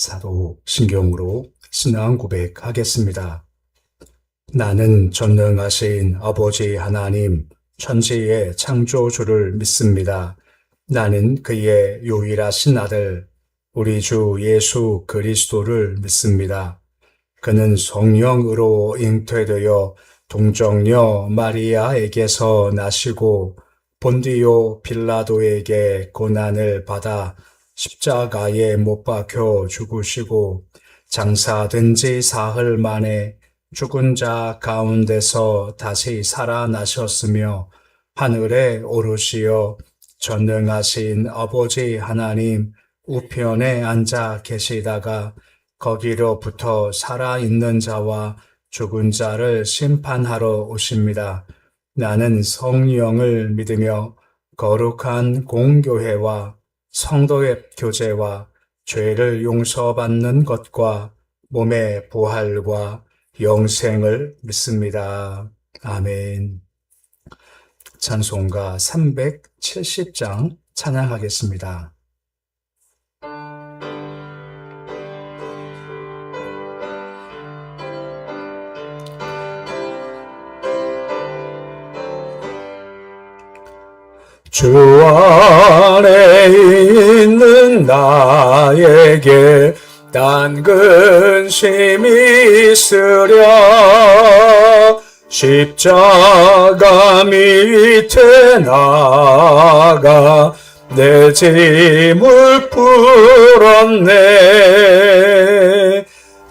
사도 신경으로 신앙 고백하겠습니다. 나는 전능하신 아버지 하나님, 천지의 창조주를 믿습니다. 나는 그의 유일하신 아들, 우리 주 예수 그리스도를 믿습니다. 그는 성령으로 잉태되어 동정녀 마리아에게서 나시고 본디오 빌라도에게 고난을 받아 십자가에 못 박혀 죽으시고 장사된 지 사흘 만에 죽은 자 가운데서 다시 살아나셨으며 하늘에 오르시어 전능하신 아버지 하나님 우편에 앉아 계시다가 거기로부터 살아있는 자와 죽은 자를 심판하러 오십니다. 나는 성령을 믿으며 거룩한 공교회와 성도의 교제와 죄를 용서받는 것과 몸의 부활과 영생을 믿습니다. 아멘. 찬송가 370장 찬양하겠습니다. 주 안에 있는 나에게 단 근심이 있으랴. 십자가 밑에 나가 내 짐을 풀었네.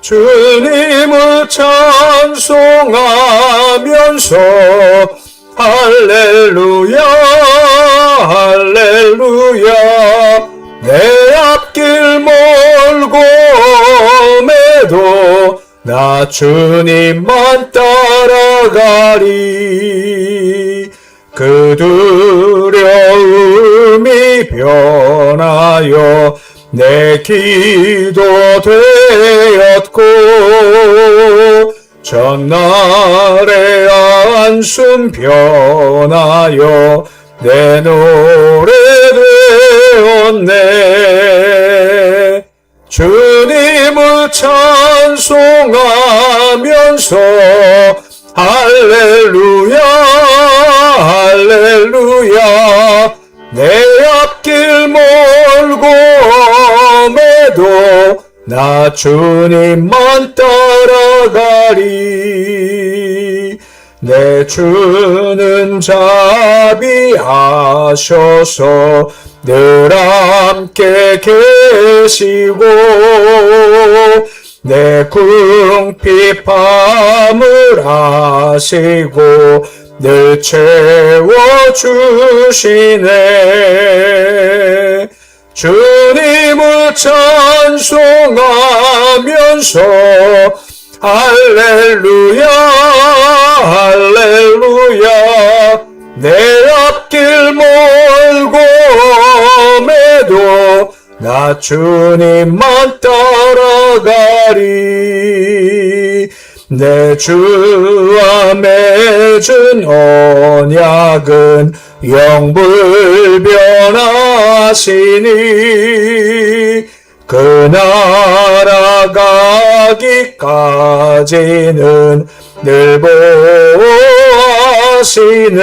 주님을 찬송하면서 할렐루야 할렐루야. 내 앞길 멀고 매도 나 주님만 따라가리. 그 두려움이 변하여 내 기도 되었고 전날의 안숨 변하여 내 노래 되었네. 주님을 찬송하면서 할렐루야 할렐루야. 내 앞길 멀고 매도 나 주님만 따라가리. 내 주는 자비하셔서 늘 함께 계시고 내 궁핍함을 아시고 늘 채워주시네. 주님을 찬송하면서 할렐루야 할렐루야. 내 앞길 멀고 매도 나 주님만 따라가리. 내 주와 맺은 언약은 영불 변하시니 그 나라 가기까지는 늘 보호하시네.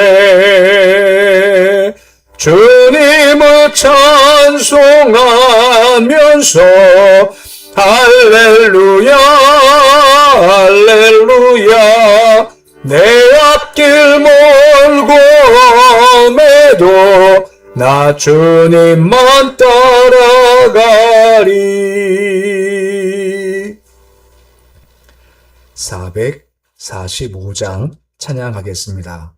주님을 찬송하면서 할렐루야 할렐루야. 내 앞길 멀고 매도 나 주님만 따라가리. 445장 찬양하겠습니다.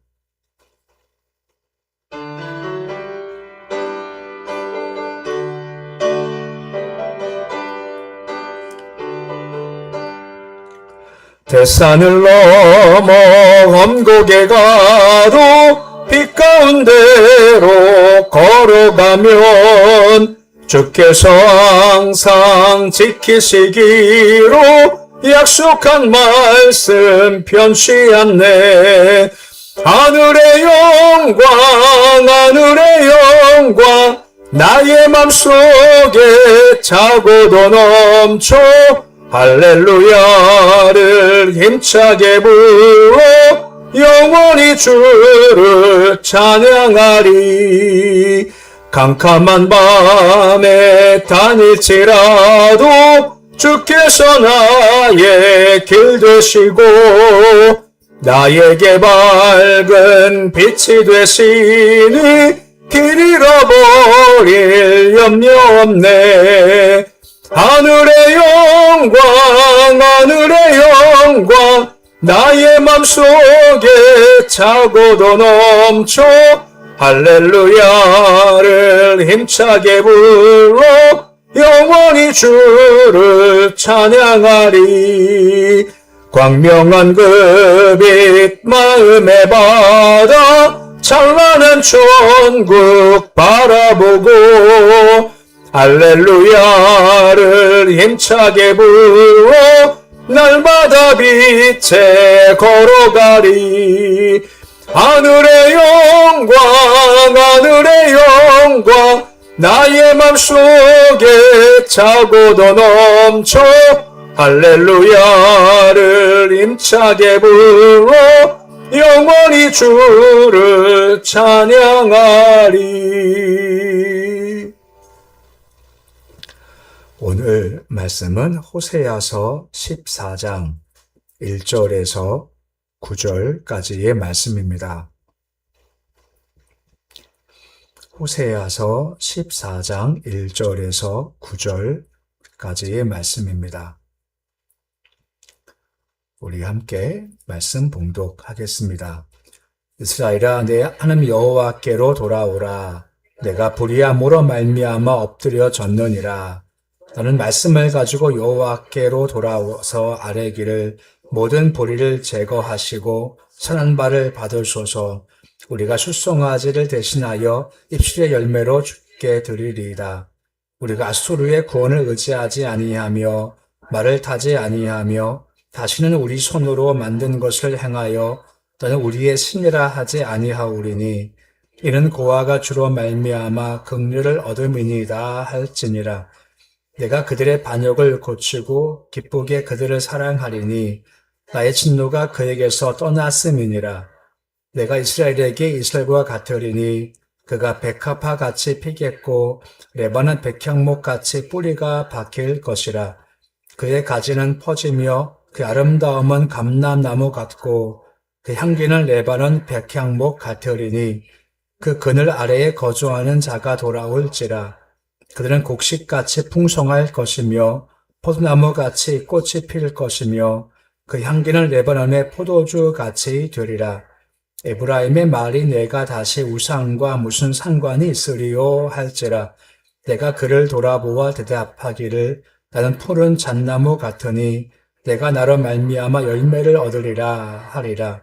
대산을 넘어 엄곡에 가도 빛 가운데로 걸어가면 주께서 항상 지키시기로 약속한 말씀 변치 않네. 하늘의 영광 나의 맘속에 차고도 넘쳐 할렐루야를 힘차게 불러 영원히 주를 찬양하리. 캄캄한 밤에 다닐지라도 주께서 나의 길 되시고 나에게 밝은 빛이 되시니 길 잃어버릴 염려 없네. 하늘의 영광 나의 맘속에 차고도 넘쳐 할렐루야를 힘차게 불러 영원히 주를 찬양하리. 광명한 그 빛 마음에 받아 찬란한 천국 바라보고 할렐루야를 힘차게 불러 날마다 빛에 걸어가리. 하늘의 영광 나의 맘속에 차고도 넘쳐 할렐루야를 힘차게 불러 영원히 주를 찬양하리. 오늘 말씀은 호세아서 14장 1절에서 9절까지의 말씀입니다. 호세아서 14장 1절에서 9절까지의 말씀입니다. 우리 함께 말씀 봉독하겠습니다. 이스라엘아, 내 하나님 여호와께로 돌아오라. 내가 불의함으로 말미암아 엎드려 졌느니라. 너는 말씀을 가지고 여호와께로 돌아와서 아뢰기를 모든 불의를 제거하시고 선한 바를 받으소서. 우리가 숫송아지를 대신하여 입술의 열매로 주께 드리리이다. 우리가 아수르의 구원을 의지하지 아니하며 말을 타지 아니하며 다시는 우리 손으로 만든 것을 행하여 너는 우리의 신이라 하지 아니하오리니 이는 고아가 주로 말미암아 긍휼을 얻음이니이다 할지니라. 내가 그들의 반역을 고치고 기쁘게 그들을 사랑하리니 나의 진노가 그에게서 떠났음이니라. 내가 이스라엘에게 이슬과 같으리니 그가 백합화 같이 피겠고 레바논 백향목 같이 뿌리가 박힐 것이라. 그의 가지는 퍼지며 그 아름다움은 감람나무 같고 그 향기는 레바논 백향목 같으리니 그 그늘 아래에 거주하는 자가 돌아올지라. 그들은 곡식같이 풍성할 것이며 포도나무같이 꽃이 필 것이며 그 향기는 레바논의 포도주같이 되리라. 에브라임의 말이 내가 다시 우상과 무슨 상관이 있으리요 할지라. 내가 그를 돌아보아 대답하기를 나는 푸른 잣나무 같으니 내가 나로 말미암아 열매를 얻으리라 하리라.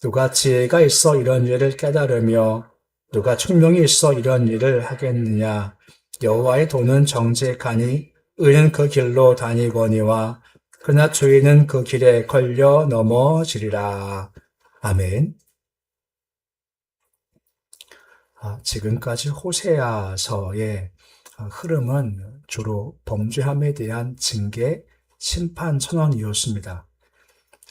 누가 지혜가 있어 이런 일을 깨달으며 누가 총명이 있어 이런 일을 하겠느냐. 여호와의 도는 정직하니 의는 그 길로 다니거니와 그러나 죄인은 그 길에 걸려 넘어지리라. 아멘. 지금까지 호세아서의 흐름은 주로 범죄함에 대한 징계, 심판 선언이었습니다.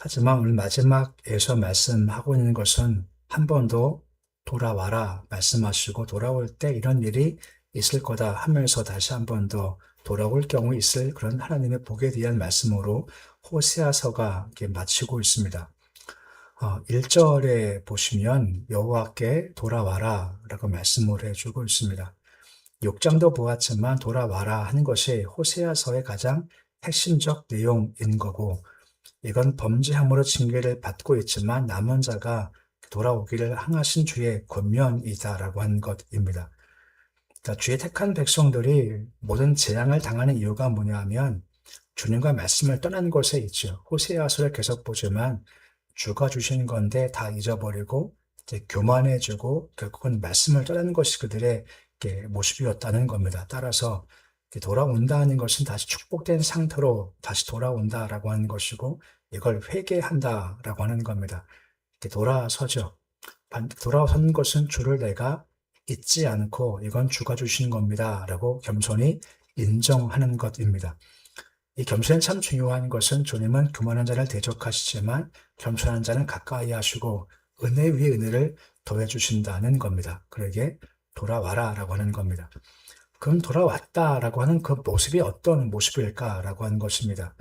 하지만 오늘 마지막에서 말씀하고 있는 것은 한 번 더 돌아와라 말씀하시고 돌아올 때 이런 일이 있을 거다 하면서 다시 한 번 더 돌아올 경우 있을 그런 하나님의 복에 대한 말씀으로 호세아서가 마치고 있습니다. 1절에 보시면 여호와께 돌아와라 라고 말씀을 해주고 있습니다. 6장도 보았지만 돌아와라 하는 것이 호세아서의 가장 핵심적 내용인 거고 이건 범죄함으로 징계를 받고 있지만 남은 자가 돌아오기를 항하신 주의 권면이다라고 하는 것입니다. 그러니까 주의 택한 백성들이 모든 재앙을 당하는 이유가 뭐냐 하면 주님과 말씀을 떠난 곳에 있죠. 호세아서를 계속 보지만 주가 주신 건데 다 잊어버리고 이제 교만해지고 결국은 말씀을 떠나는 것이 그들의 모습이었다는 겁니다. 따라서 돌아온다는 것은 다시 축복된 상태로 다시 돌아온다라고 하는 것이고 이걸 회개한다라고 하는 겁니다. 돌아서죠. 돌아선 것은 주를 내가 잊지 않고 이건 주가 주시는 겁니다. 라고 겸손히 인정하는 것입니다. 이 겸손이 참 중요한 것은 주님은 교만한 자를 대적하시지만 겸손한 자는 가까이 하시고 은혜 위에 은혜를 더해 주신다는 겁니다. 그러게 돌아와라 라고 하는 겁니다. 그럼 돌아왔다라고 하는 그 모습이 어떤 모습일까라고 하는 것입니다.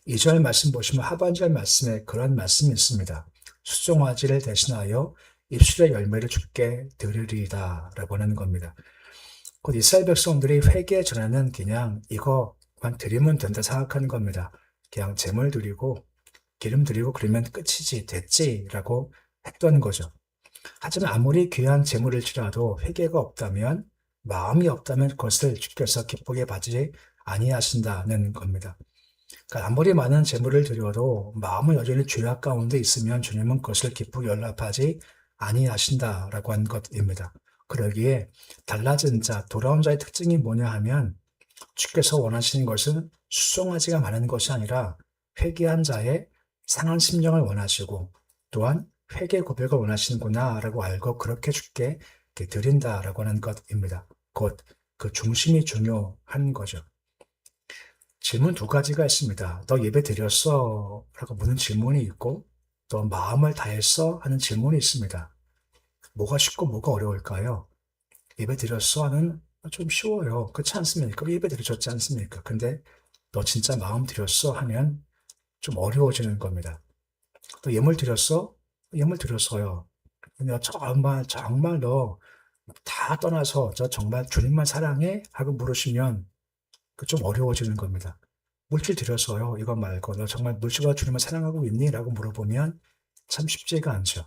2절 말씀 보시면 하반절 말씀에 그런 말씀이 있습니다. 수송아지를 대신하여 입술의 열매를 주께 드리리이다 라고 하는 겁니다. 곧 이스라엘 백성들이 회개 전에는 그냥 이거만 드리면 된다 생각하는 겁니다. 그냥 제물 드리고 기름 드리고 그러면 끝이지 됐지라고 했던 거죠. 하지만 아무리 귀한 제물일지라도 회개가 없다면 마음이 없다면 그것을 주께서 기쁘게 받지 아니하신다는 겁니다. 그러니까 아무리 많은 제물을 드려도 마음은 여전히 죄악 가운데 있으면 주님은 그것을 기쁘게 연락하지 아니하신다라고 한 것입니다. 그러기에 달라진 자, 돌아온 자의 특징이 뭐냐 하면 주께서 원하시는 것은 수송아지가 많은 것이 아니라 회개한 자의 상한 심령을 원하시고 또한 회개 고백을 원하시는구나 라고 알고 그렇게 주께 드린다라고 하는 것입니다. 곧 그 중심이 중요한 거죠. 질문 두 가지가 있습니다. 너 예배 드렸어? 라고 묻는 질문이 있고 또 마음을 다했어? 하는 질문이 있습니다. 뭐가 쉽고 뭐가 어려울까요? 예배 드렸어? 하는 좀 쉬워요. 그렇지 않습니까? 예배 드리셨지 않습니까? 근데 너 진짜 마음 드렸어? 하면 좀 어려워지는 겁니다. 또 예물 드렸어? 예물 드렸어요. 근데 정말 너 다 떠나서 저 정말 주님만 사랑해? 하고 물으시면 그 좀 어려워지는 겁니다. 물질 드렸어요. 이거 말고 너 정말 물질과 주님을 사랑하고 있니? 라고 물어보면 참 쉽지가 않죠.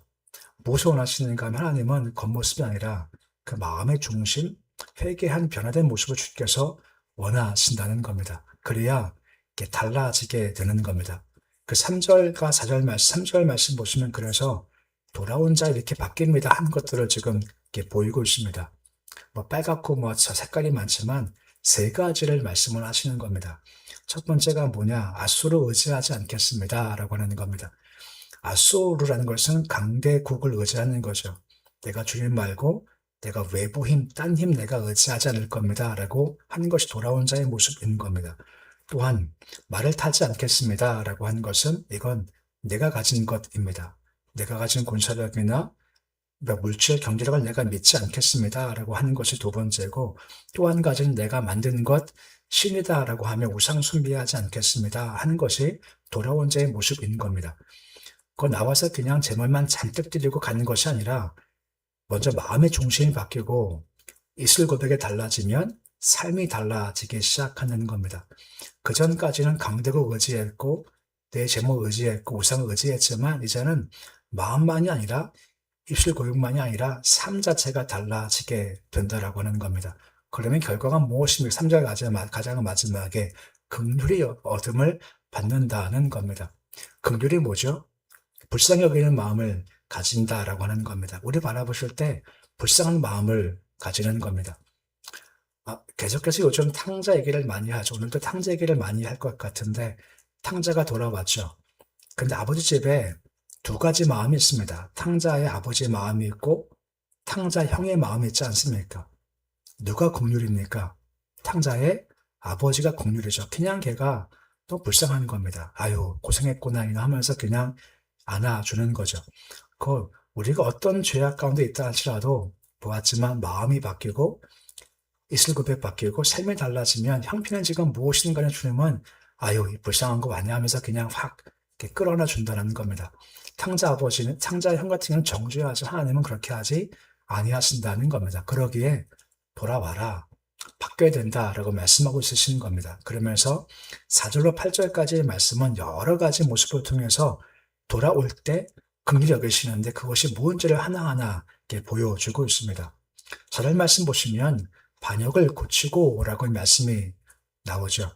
무엇을 원하시는가 하면 하나님은 겉모습이 아니라 그 마음의 중심, 회개한 변화된 모습을 주께서 원하신다는 겁니다. 그래야 이렇게 달라지게 되는 겁니다. 그 3절과 4절 말씀, 3절 말씀 보시면 그래서 돌아온 자 이렇게 바뀝니다 하는 것들을 지금 이렇게 보이고 있습니다. 빨갛고 색깔이 많지만 세 가지를 말씀을 하시는 겁니다. 첫 번째가 뭐냐? 아수르 의지하지 않겠습니다. 라고 하는 겁니다. 아수르라는 것은 강대국을 의지하는 거죠. 내가 주님 말고 내가 외부 힘, 딴 힘 내가 의지하지 않을 겁니다. 라고 하는 것이 돌아온 자의 모습인 겁니다. 또한 말을 타지 않겠습니다. 라고 하는 것은 이건 내가 가진 것입니다. 내가 가진 군사력이나 물질, 경제력을 내가 믿지 않겠습니다. 라고 하는 것이 두 번째고 또 한 가지는 내가 만든 것 신이다 라고 하며 우상 숭배하지 않겠습니다. 하는 것이 돌아온 자의 모습인 겁니다. 그거 나와서 그냥 제물만 잔뜩 드리고 가는 것이 아니라 먼저 마음의 중심이 바뀌고 이슬 고백이 달라지면 삶이 달라지기 시작하는 겁니다. 그 전까지는 강대국 의지했고 내 제목 의지했고 우상을 의지했지만 이제는 마음만이 아니라 입술 고백만이 아니라 삶 자체가 달라지게 된다라고 하는 겁니다. 그러면 결과가 무엇입니까? 3절 가장 마지막에 긍휼히 얻음을 받는다는 겁니다. 긍휼이 뭐죠? 불쌍히 여기는 마음을 가진다라고 하는 겁니다. 우리 바라보실 때 불쌍한 마음을 가지는 겁니다. 계속해서 요즘 탕자 얘기를 많이 하죠. 오늘도 탕자 얘기를 많이 할 것 같은데 탕자가 돌아왔죠. 근데 아버지 집에 두 가지 마음이 있습니다. 탕자의 아버지의 마음이 있고 탕자 형의 마음이 있지 않습니까? 누가 긍휼입니까? 탕자의 아버지가 긍휼이죠. 그냥 걔가 또 불쌍한 겁니다. 아유 고생했구나 하면서 그냥 안아주는 거죠. 우리가 어떤 죄악 가운데 있다 할지라도 보았지만 마음이 바뀌고 이슬 고백 바뀌고 삶이 달라지면 형편은 지금 무엇인가는 주님은 아유 불쌍한 거 아니야 하면서 그냥 확 이렇게 끌어놔 준다는 겁니다. 탕자 아버지는 탕자 형 같은 경우는 정죄하죠. 하나님은 그렇게 하지 아니하신다는 겁니다. 그러기에 돌아와라. 바뀌어야 된다라고 말씀하고 있으시는 겁니다. 그러면서 4절로 8절까지의 말씀은 여러 가지 모습을 통해서 돌아올 때 긍휼히 여기시는데 그것이 무언지를 하나하나 이렇게 보여주고 있습니다. 4절 말씀 보시면 반역을 고치고 라고 말씀이 나오죠.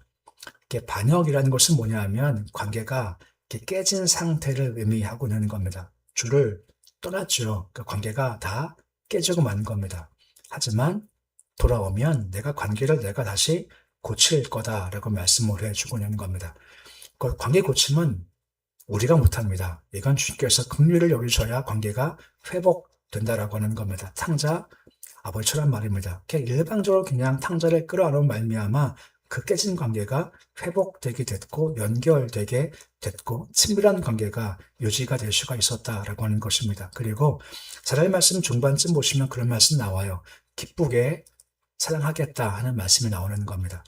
반역이라는 것은 뭐냐 하면 관계가 깨진 상태를 의미하고 있는 겁니다. 주를 떠났죠. 그 관계가 다 깨지고 만 겁니다. 하지만 돌아오면 내가 관계를 내가 다시 고칠 거다라고 말씀을 해주고 있는 겁니다. 그 관계 고침은 우리가 못합니다. 이건 주님께서 긍휼을 여기셔야 관계가 회복된다라고 하는 겁니다. 탕자 아버지처럼 말입니다. 그냥 일방적으로 그냥 탕자를 끌어안으로 말미암아 그 깨진 관계가 회복되게 됐고 연결되게 됐고 친밀한 관계가 유지가 될 수가 있었다라고 하는 것입니다. 그리고 사랑의 말씀 중반쯤 보시면 그런 말씀 나와요. 기쁘게 사랑하겠다 하는 말씀이 나오는 겁니다.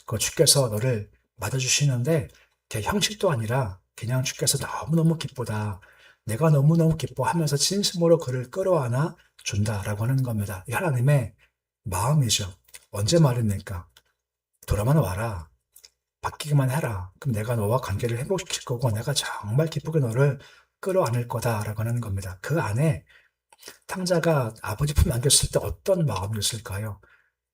그 주께서 너를 맞아주시는데 형식도 아니라 그냥 주께서 너무너무 기쁘다. 내가 너무너무 기뻐하면서 진심으로 그를 끌어안아 준다라고 하는 겁니다. 이 하나님의 마음이죠. 언제 말입니까? 돌아만 와라. 바뀌기만 해라. 그럼 내가 너와 관계를 회복시킬 거고 내가 정말 기쁘게 너를 끌어안을 거다라고 하는 겁니다. 그 안에 탕자가 아버지 품에 안겼을 때 어떤 마음이었을까요?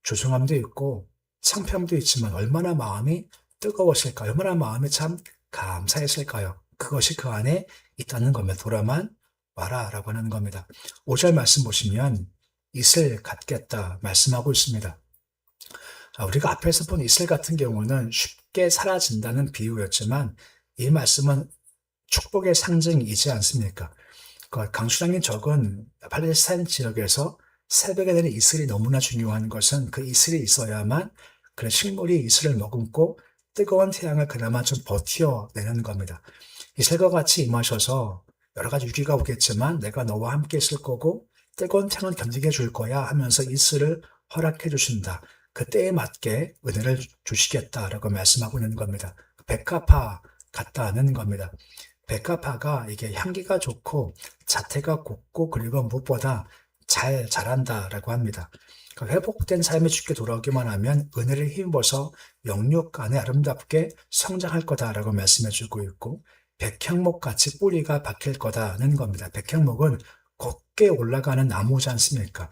죄송함도 있고 창피함도 있지만 얼마나 마음이 뜨거웠을까? 얼마나 마음이 참 감사했을까요? 그것이 그 안에 있다는 겁니다. 돌아만 와라라고 하는 겁니다. 5절 말씀 보시면 이슬 같겠다 말씀하고 있습니다. 자, 우리가 앞에서 본 이슬 같은 경우는 쉽게 사라진다는 비유였지만 이 말씀은 축복의 상징이지 않습니까? 그 강수량이 적은 팔레스타인 지역에서 새벽에 내리는 이슬이 너무나 중요한 것은 그 이슬이 있어야만 그런 식물이 이슬을 머금고 뜨거운 태양을 그나마 좀 버텨내는 겁니다. 이슬과 같이 임하셔서 여러 가지 위기가 오겠지만 내가 너와 함께 있을 거고 뜨거운 태양을 견디게 해줄 거야 하면서 이슬을 허락해 주신다. 그때에 맞게 은혜를 주시겠다라고 말씀하고 있는 겁니다. 백합화 같다는 겁니다. 백합화가 이게 향기가 좋고 자태가 곱고 그리고 무엇보다 잘 자란다라고 합니다. 회복된 삶이 주께 돌아오기만 하면 은혜를 힘입어서 영육 안에 아름답게 성장할 거다라고 말씀해 주고 있고 백향목같이 뿌리가 박힐 거다는 겁니다. 백향목은 곱게 올라가는 나무지 않습니까?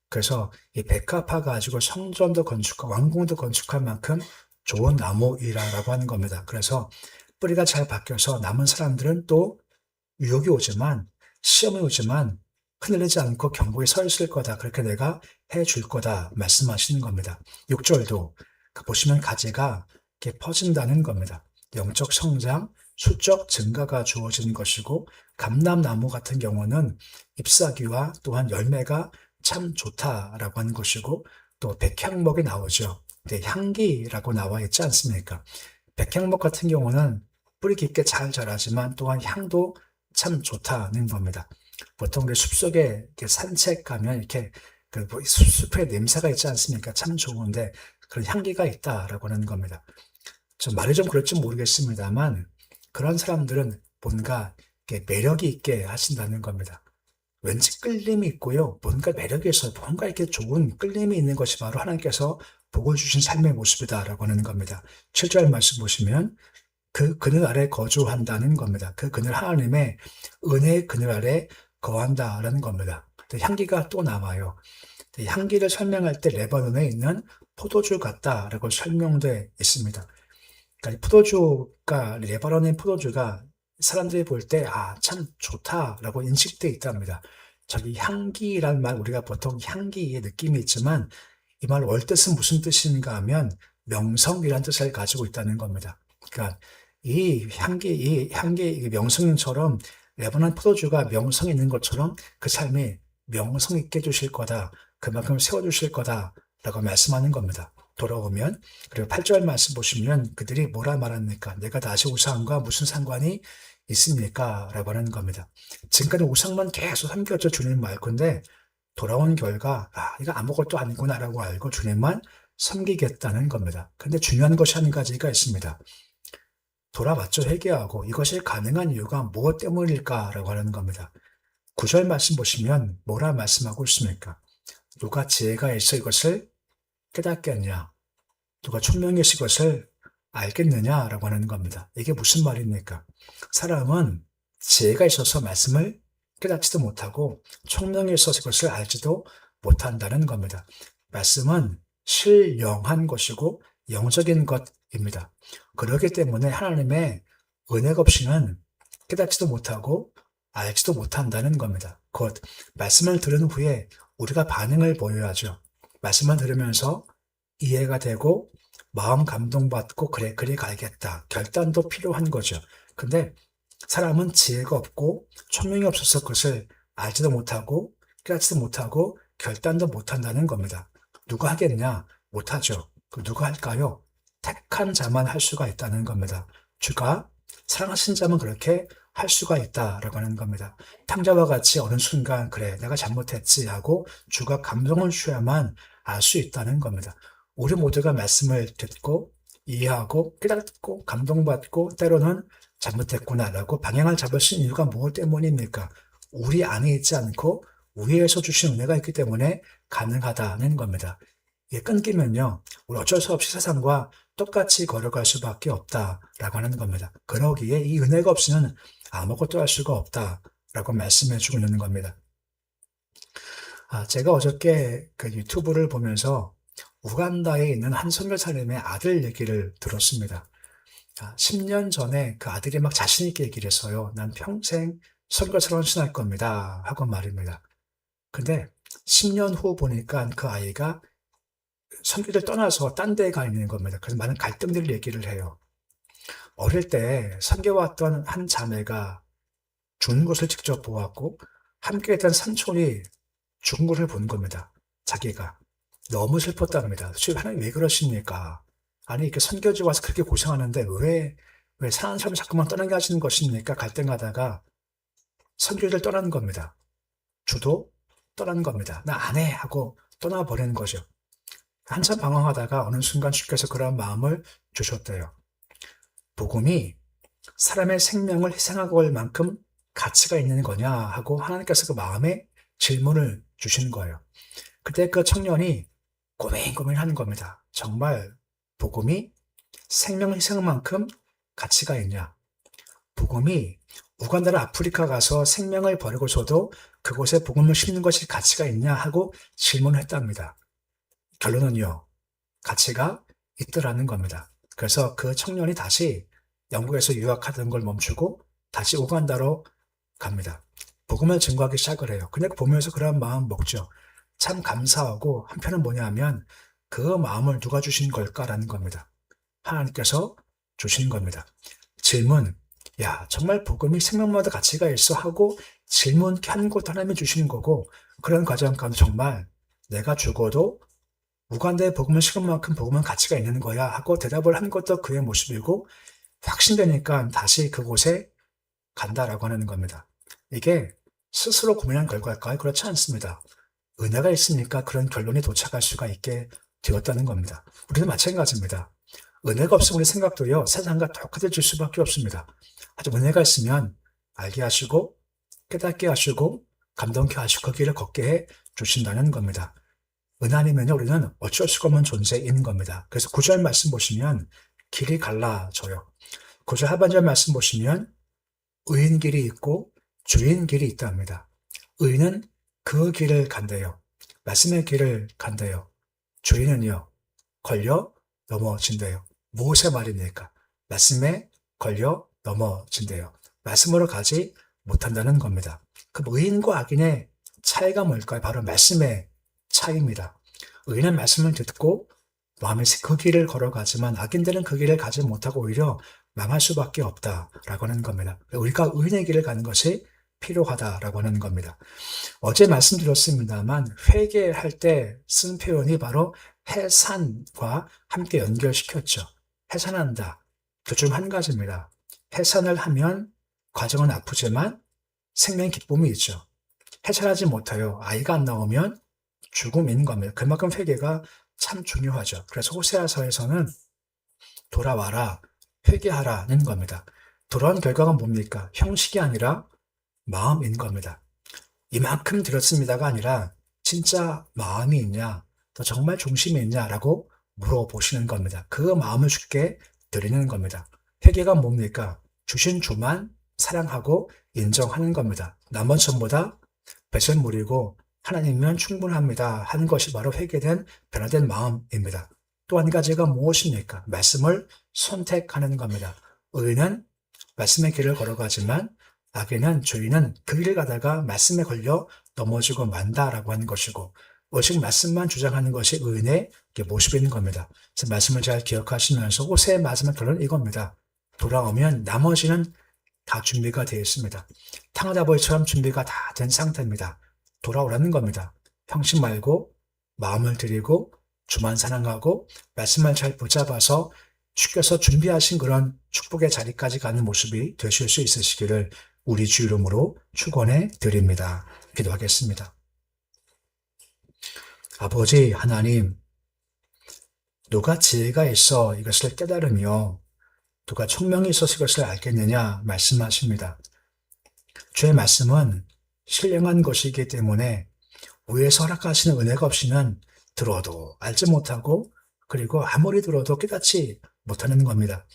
그래서 이 백합화 가지고 성전도 건축하고 왕궁도 건축할 만큼 좋은 나무이라고 하는 겁니다. 그래서 뿌리가 잘 박혀서 남은 사람들은 또 유혹이 오지만 시험이 오지만 흔들리지 않고 경고에 서 있을 거다. 그렇게 내가 해줄 거다 말씀하시는 겁니다. 6절도 보시면 가지가 이렇게 퍼진다는 겁니다. 영적 성장, 수적 증가가 주어지는 것이고 감람나무 같은 경우는 잎사귀와 또한 열매가 참 좋다라고 하는 것이고 또 백향목이 나오죠. 네, 향기라고 나와 있지 않습니까? 백향목 같은 경우는 뿌리 깊게 잘 자라지만 또한 향도 참 좋다는 겁니다. 보통 우리 숲속에 이렇게 산책 가면 이렇게 그 숲의 냄새가 있지 않습니까? 참 좋은데 그런 향기가 있다라고 하는 겁니다. 좀 말이 좀 그럴지 모르겠습니다만 그런 사람들은 뭔가 이렇게 매력이 있게 하신다는 겁니다. 왠지 끌림이 있고요. 뭔가 매력이 있어요. 뭔가 이렇게 좋은 끌림이 있는 것이 바로 하나님께서 복을 주신 삶의 모습이다라고 하는 겁니다. 7절 말씀 보시면 그 그늘 아래 거주한다는 겁니다. 그 그늘 하나님의 은혜의 그늘 아래 거한다라는 겁니다. 향기가 또 나와요. 향기를 설명할 때 레바논에 있는 포도주 같다라고 설명되어 있습니다. 그러니까 포도주가 레바논의 포도주가 사람들이 볼 때 참 좋다라고 인식되어 있답니다. 저기 향기란 말 우리가 보통 향기의 느낌이 있지만 이 말 원뜻은 무슨 뜻인가 하면 명성이라는 뜻을 가지고 있다는 겁니다. 그러니까 이 향기 명성처럼 레바논 포도주가 명성 있는 것처럼 그 삶이 명성 있게 해주실 거다. 그만큼 세워주실 거다라고 말씀하는 겁니다. 돌아오면 그리고 8절 말씀 보시면 그들이 뭐라 말합니까? 내가 다시 우상과 무슨 상관이 있습니까? 라고 하는 겁니다. 지금까지 우상만 계속 섬겼죠. 주님 말건데 돌아온 결과 이거 아무것도 아니구나 라고 알고 주님만 섬기겠다는 겁니다. 근데 중요한 것이 한 가지가 있습니다. 돌아왔죠. 회개하고 이것이 가능한 이유가 무엇 때문일까라고 하는 겁니다. 9절 말씀 보시면 뭐라 말씀하고 있습니까? 누가 지혜가 있어 이것을 깨닫겠냐? 누가 총명이 있어 이것을 알겠느냐라고 하는 겁니다. 이게 무슨 말입니까? 사람은 지혜가 있어서 말씀을 깨닫지도 못하고 총명이 있어서 그것을 알지도 못한다는 겁니다. 말씀은 실영한 것이고 영적인 것입니다. 그렇기 때문에 하나님의 은혜가 없이는 깨닫지도 못하고 알지도 못한다는 겁니다. 곧 말씀을 들은 후에 우리가 반응을 보여야죠. 말씀을 들으면서 이해가 되고 마음 감동받고 그래 가야겠다. 결단도 필요한 거죠. 근데 사람은 지혜가 없고 총명이 없어서 그것을 알지도 못하고 깨닫지도 못하고 결단도 못한다는 겁니다. 누가 하겠냐? 못하죠. 그 누가 할까요? 택한 자만 할 수가 있다는 겁니다. 주가 사랑하신 자만 그렇게 할 수가 있다라고 하는 겁니다. 탕자와 같이 어느 순간 그래 내가 잘못했지 하고 주가 감동을 줘야만 알 수 있다는 겁니다. 우리 모두가 말씀을 듣고 이해하고 깨닫고 감동받고 때로는 잘못했구나라고 방향을 잡을 수 있는 이유가 무엇 때문입니까? 우리 안에 있지 않고 위에서 주신 은혜가 있기 때문에 가능하다는 겁니다. 이게 끊기면요, 우리 어쩔 수 없이 세상과 똑같이 걸어갈 수밖에 없다라고 하는 겁니다. 그러기에 이 은혜가 없이는 아무것도 할 수가 없다라고 말씀해 주고 있는 겁니다. 제가 어저께 그 유튜브를 보면서 우간다에 있는 한 선교사님의 아들 얘기를 들었습니다. 10년 전에 그 아들이 막 자신 있게 얘기를 했어요. 난 평생 선교사로 헌신할 겁니다. 하고 말입니다. 근데 10년 후 보니까 그 아이가 선교를 떠나서 딴 데에 가 있는 겁니다. 그래서 많은 갈등들을 얘기를 해요. 어릴 때 선교왔던 한 자매가 죽는 것을 직접 보았고 함께 했던 삼촌이 죽은 것을 본 겁니다. 자기가. 너무 슬펐답니다. 하나님 왜 그러십니까? 아니 이렇게 선교지 와서 그렇게 고생하는데 왜 사는 사람을 자꾸만 떠나게 하시는 것입니까? 갈등하다가 선교지를 떠나는 겁니다. 주도 떠나는 겁니다. 나 안 해 하고 떠나버리는 거죠. 한참 방황하다가 어느 순간 주께서 그런 마음을 주셨대요. 복음이 사람의 생명을 희생하고 할 만큼 가치가 있는 거냐 하고 하나님께서 그 마음에 질문을 주시는 거예요. 그때 그 청년이 고민하는 겁니다. 정말 복음이 생명 희생만큼 가치가 있냐? 복음이 우간다나 아프리카 가서 생명을 버리고서도 그곳에 복음을 심는 것이 가치가 있냐 하고 질문을 했답니다. 결론은요, 가치가 있더라는 겁니다. 그래서 그 청년이 다시 영국에서 유학하던 걸 멈추고 다시 우간다로 갑니다. 복음을 증거하기 시작을 해요. 그냥 보면서 그런 마음 먹죠. 참 감사하고 한편은 뭐냐면 그 마음을 누가 주신 걸까라는 겁니다. 하나님께서 주신 겁니다. 질문, 야 정말 복음이 생명마다 가치가 있어 하고 질문 한 곳 하나님이 주시는 거고 그런 과정 가운데 정말 내가 죽어도 우간다의 복음을 식은 만큼 복음은 가치가 있는 거야 하고 대답을 한 것도 그의 모습이고 확신되니까 다시 그곳에 간다라고 하는 겁니다. 이게 스스로 고민한 결과일까요? 그렇지 않습니다. 은혜가 있으니까 그런 결론에 도착할 수가 있게 되었다는 겁니다. 우리도 마찬가지입니다. 은혜가 없으면 우리 생각도요, 세상과 똑같아질 수밖에 없습니다. 아주 은혜가 있으면 알게 하시고, 깨닫게 하시고, 감동케 하시고, 그 길을 걷게 해 주신다는 겁니다. 은혜 아니면요, 우리는 어쩔 수가 없는 존재인 겁니다. 그래서 9절 말씀 보시면 길이 갈라져요. 9절 하반절 말씀 보시면 의인 길이 있고 주인 길이 있답니다. 의인은 그 길을 간대요. 말씀의 길을 간대요. 주인은요, 걸려 넘어진대요. 무엇의 말입니까? 말씀에 걸려 넘어진대요. 말씀으로 가지 못한다는 겁니다. 그 의인과 악인의 차이가 뭘까요? 바로 말씀의 차이입니다. 의인은 말씀을 듣고 마음에 그 길을 걸어가지만 악인들은 그 길을 가지 못하고 오히려 망할 수밖에 없다라고 하는 겁니다. 우리가 의인의 길을 가는 것이 필요하다라고 하는 겁니다. 어제 말씀드렸습니다만 회개할 때 쓴 표현이 바로 해산과 함께 연결시켰죠. 해산한다. 그 중 한 가지입니다. 해산을 하면 과정은 아프지만 생명의 기쁨이 있죠. 해산하지 못해요. 아이가 안 나오면 죽음인 겁니다. 그만큼 회개가 참 중요하죠. 그래서 호세아서에서는 돌아와라, 회개하라는 겁니다. 돌아온 결과가 뭡니까? 형식이 아니라 마음인 겁니다. 이만큼 들었습니다가 아니라 진짜 마음이 있냐, 너 정말 중심이 있냐라고 물어보시는 겁니다. 그 마음을 주께 드리는 겁니다. 회개가 뭡니까? 주신 주만 사랑하고 인정하는 겁니다. 나머지 전부 다 배설물이고 하나님이면 충분합니다 하는 것이 바로 회개된 변화된 마음입니다. 또 한 가지가 무엇입니까? 말씀을 선택하는 겁니다. 의인은 말씀의 길을 걸어가지만 악인은 주인은 그 길을 가다가 말씀에 걸려 넘어지고 만다라고 하는 것이고 오직 말씀만 주장하는 것이 의인의 모습인 겁니다. 그래서 말씀을 잘 기억하시면서 호세의 마지막 결론은 이겁니다. 돌아오면 나머지는 다 준비가 되어 있습니다. 탕자보이처럼 준비가 다 된 상태입니다. 돌아오라는 겁니다. 형식 말고 마음을 드리고 주만 사랑하고 말씀을 잘 붙잡아서 주께서 준비하신 그런 축복의 자리까지 가는 모습이 되실 수 있으시기를 우리 주 이름으로 축원해 드립니다. 기도하겠습니다. 아버지 하나님, 누가 지혜가 있어 이것을 깨달으며 누가 총명이 있어서 이것을 알겠느냐 말씀하십니다. 주의 말씀은 신령한 것이기 때문에 위에서 허락하시는 은혜가 없이는 들어도 알지 못하고 그리고 아무리 들어도 깨닫지 못하는 겁니다.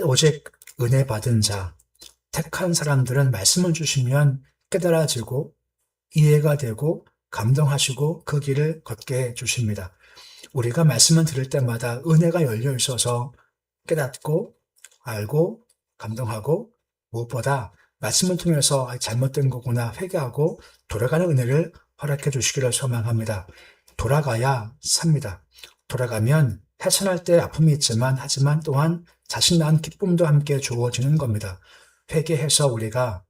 오직 은혜 받은 자, 택한 사람들은 말씀을 주시면 깨달아지고 이해가 되고 감동하시고 그 길을 걷게 해 주십니다. 우리가 말씀을 들을 때마다 은혜가 열려 있어서 깨닫고 알고 감동하고 무엇보다 말씀을 통해서 잘못된 거구나 회개하고 돌아가는 은혜를 허락해 주시기를 소망합니다. 돌아가야 삽니다. 돌아가면 해천할 때 아픔이 있지만 하지만 또한 자신 낳은 기쁨도 함께 주어지는 겁니다. 회개해서 우리가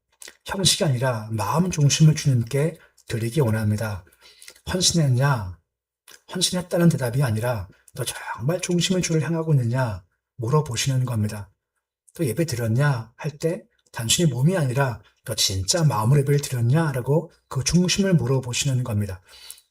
형식이 아니라 마음 중심을 주님께 드리기 원합니다. 헌신했냐? 헌신했다는 대답이 아니라 너 정말 중심을 주를 향하고 있느냐 물어보시는 겁니다. 또 예배 드렸냐 할 때 단순히 몸이 아니라 너 진짜 마음으로 예배를 드렸냐 라고 그 중심을 물어보시는 겁니다.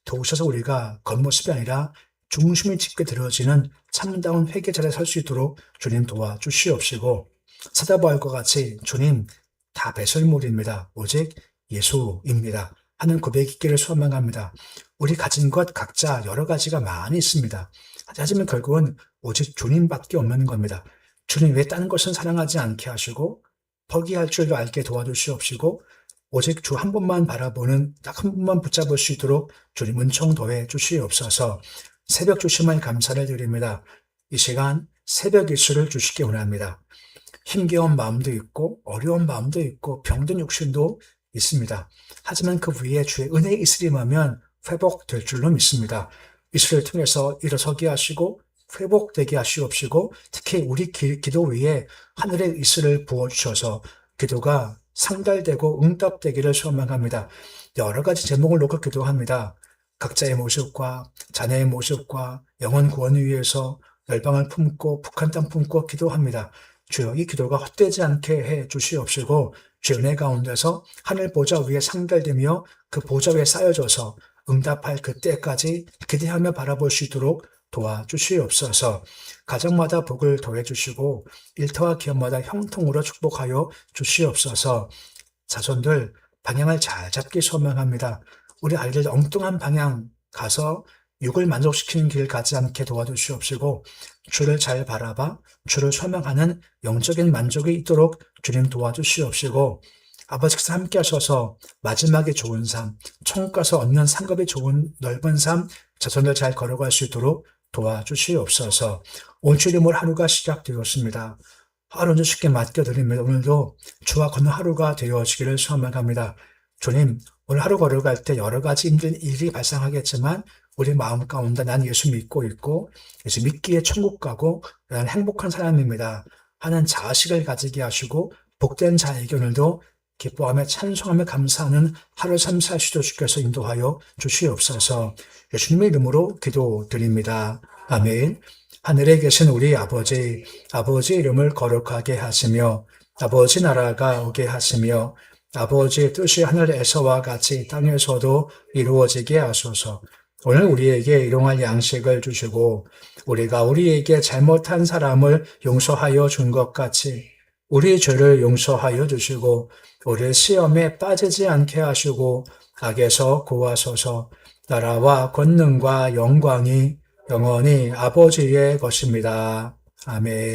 도우셔서 우리가 겉모습이 아니라 중심이 짙게 들어지는 참다운 회개 자리에 설 수 있도록 주님 도와주시옵시고 사다바울과 같이 주님 다 배설물입니다. 오직 예수입니다. 하는 고백이 있기를 소망합니다. 우리 가진 것 각자 여러 가지가 많이 있습니다. 하지만 결국은 오직 주님밖에 없는 겁니다. 주님 왜 다른 것은 사랑하지 않게 하시고 포기할 줄도 알게 도와주시옵시고 오직 주 한 분만 바라보는 딱 한 분만 붙잡을 수 있도록 주님 은총 더해 주시옵소서. 새벽 주심을 감사를 드립니다. 이 시간 새벽 일수를 주시기 원합니다. 힘겨운 마음도 있고 어려운 마음도 있고 병든 육신도 있습니다. 하지만 그 위에 주의 은혜 있으리면 회복될 줄로 믿습니다. 이스라엘 통해서 일어서게 하시고 회복되게 하시옵시고 특히 우리 기도 위에 하늘의 이슬을 부어주셔서 기도가 상달되고 응답되기를 소망합니다. 여러 가지 제목을 놓고 기도합니다. 각자의 모습과 자녀의 모습과 영혼 구원을 위해서 열방을 품고 북한 땅 품고 기도합니다. 주여 이 기도가 헛되지 않게 해 주시옵시고 주의 은혜 가운데서 하늘 보좌 위에 상달되며 그 보좌 위에 쌓여져서 응답할 그때까지 기대하며 바라볼 수 있도록 도와주시옵소서. 가정마다 복을 더해주시고 일터와 기업마다 형통으로 축복하여 주시옵소서. 자손들 방향을 잘 잡기 소망합니다. 우리 아이들 엉뚱한 방향 가서 육을 만족시키는 길 가지 않게 도와주시옵시고 주를 잘 바라봐 주를 소망하는 영적인 만족이 있도록 주님 도와주시옵시고 아버지께서 함께 하셔서 마지막에 좋은 삶, 천국 가서 얻는 상급이 좋은 넓은 삶, 자손들 잘 걸어갈 수 있도록 도와주시옵소서. 오늘 주님을 하루가 시작되었습니다. 하루는 주께 맡겨드립니다. 오늘도 주와 걷는 하루가 되어지기를 소망합니다. 주님, 오늘 하루 걸어갈 때 여러 가지 힘든 일이 발생하겠지만 우리 마음 가운데 난 예수 믿고 있고 예수 믿기에 천국 가고 난 행복한 사람입니다 하는 자식을 가지게 하시고 복된 자에게 오늘도 기뻐하며 찬송하며 감사하는 하루 삶 사시도 주께서 인도하여 주시옵소서. 예수님의 이름으로 기도드립니다. 아멘. 하늘에 계신 우리 아버지 이름을 거룩하게 하시며 아버지 나라가 오게 하시며 아버지의 뜻이 하늘에서와 같이 땅에서도 이루어지게 하소서. 오늘 우리에게 일용할 양식을 주시고 우리가 우리에게 잘못한 사람을 용서하여 준 것 같이 우리 죄를 용서하여 주시고 우리 시험에 빠지지 않게 하시고 악에서 구하소서. 나라와 권능과 영광이 영원히 아버지의 것입니다. 아멘.